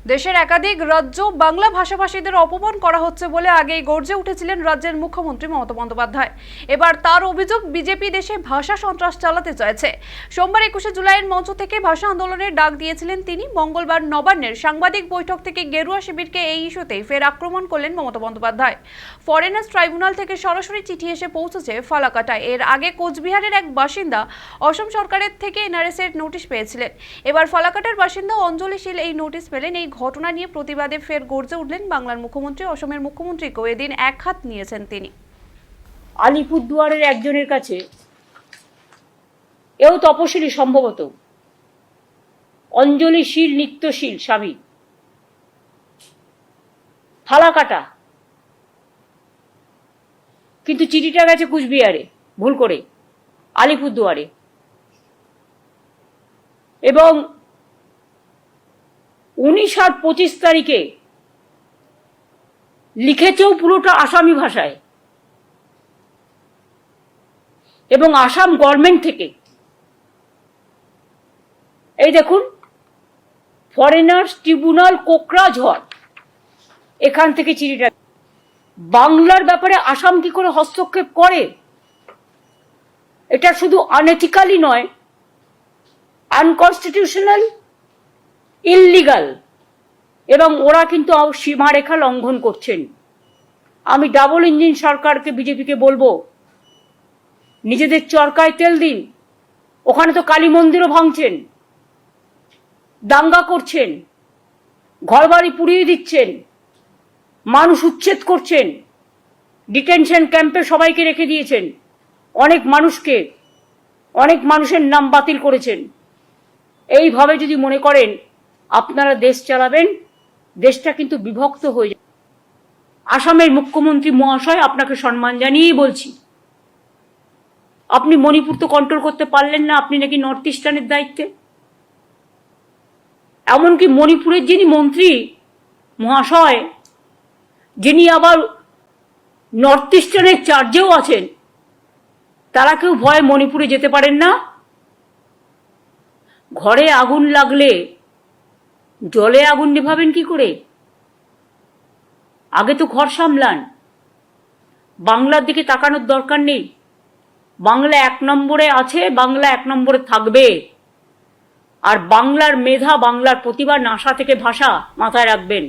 দেশের একাধিক রাজ্য বাংলা ভাষাভাষীদের অপমান করা হচ্ছে বলে আগেই গর্জে উঠেছিলেন রাজ্যের মুখ্যমন্ত্রী মমতা বন্দ্যোপাধ্যায়। এবার তার অভিযোগ বিজেপি দেশে ভাষা সন্ত্রাস চালাতে চাইছে। সোমবার 21শে জুলাইয়ের মঞ্চ থেকে ভাষা আন্দোলনের ডাক দিয়েছিলেন তিনি। মঙ্গলবার নবান্নের সাংবাদিক বৈঠক থেকে গেরুয়া শিবিরকে এই ইস্যুতেই ফের আক্রমণ করলেন মমতা বন্দ্যোপাধ্যায়। ফরেনার্স ট্রাইব্যুনাল থেকে সরাসরি চিঠি এসে পৌঁছেছে ফালাকাটায়। এর আগে কোচবিহারের এক বাসিন্দা অসম সরকারের থেকে এনআরএস এর নোটিশ পেয়েছিলেন। এবার ফালাকাটার বাসিন্দা অঞ্জলি শীল এই নোটিশ পেলেন। এই ঘটনা নিয়ে প্রতিবাদে ফের গর্জে উঠলেন বাংলার মুখ্যমন্ত্রী। অসমের মুখ্যমন্ত্রীকেও এদিন এক হাত নিয়েছেন তিনি। আলিপুরদুয়ারের একজনের কাছে, এও তপশিলি সম্ভবত, অঞ্জলি শীল নিত্যশীল স্বামী, ফালাকাটা, কিন্তু চিঠিটা গেছে কুচবিহারে ভুল করে আলিপুরদুয়ারে, এবং 19 আর 25 তারিখে লিখেছেও পুরোটা আসামি ভাষায়, এবং আসাম গভর্নমেন্ট থেকে। এই দেখুন, ফরেনার্স ট্রিব্যুনাল কোকরাঝড়, এখান থেকে চিঠিটা। বাংলার ব্যাপারে আসাম কি করে হস্তক্ষেপ করে? এটা শুধু আনএথিক্যালি নয়, আনকনস্টিটিউশনাল, ইললিগাল, এবং ওরা কিন্তু সীমারেখা লঙ্ঘন করছেন। আমি ডাবল ইঞ্জিন সরকারকে, বিজেপিকে বলবো, নিজেদের চরকায় তেল দিন। ওখানে তো কালী মন্দিরও ভাঙছেন, দাঙ্গা করছেন, ঘরবাড়ি পুড়িয়ে দিচ্ছেন, মানুষ উচ্ছেদ করছেন, ডিটেনশন ক্যাম্পে সবাইকে রেখে দিয়েছেন, অনেক মানুষের নাম বাতিল করেছেন। এইভাবে যদি মনে করেন আপনারা দেশ চালাবেন, দেশটা কিন্তু বিভক্ত হয়ে যাবে। আসামের মুখ্যমন্ত্রী মহাশয়, আপনাকে সম্মান জানিয়েই বলছি, আপনি মণিপুর তো কন্ট্রোল করতে পারলেন না, আপনি নাকি নর্থ ইস্টার্নের দায়িত্বে। এমনকি মণিপুরের যিনি মন্ত্রী মহাশয়, যিনি আবার নর্থ ইস্টার্নের চার্জেও আছেন, তারা কেউ ভয়ে মণিপুরে যেতে পারেন না। ঘরে আগুন লাগলে জলে আগুন নেভাবেন কি করে? আগে তো ঘর সামলান। বাংলার দিকে তাকানোর দরকার নেই। বাংলা 1 নম্বরে আছে, বাংলা 1 নম্বরে থাকবে। আর বাংলার মেধা, বাংলার প্রতিভা, নাসা থেকে ভাষা মাথায় রাখবেন।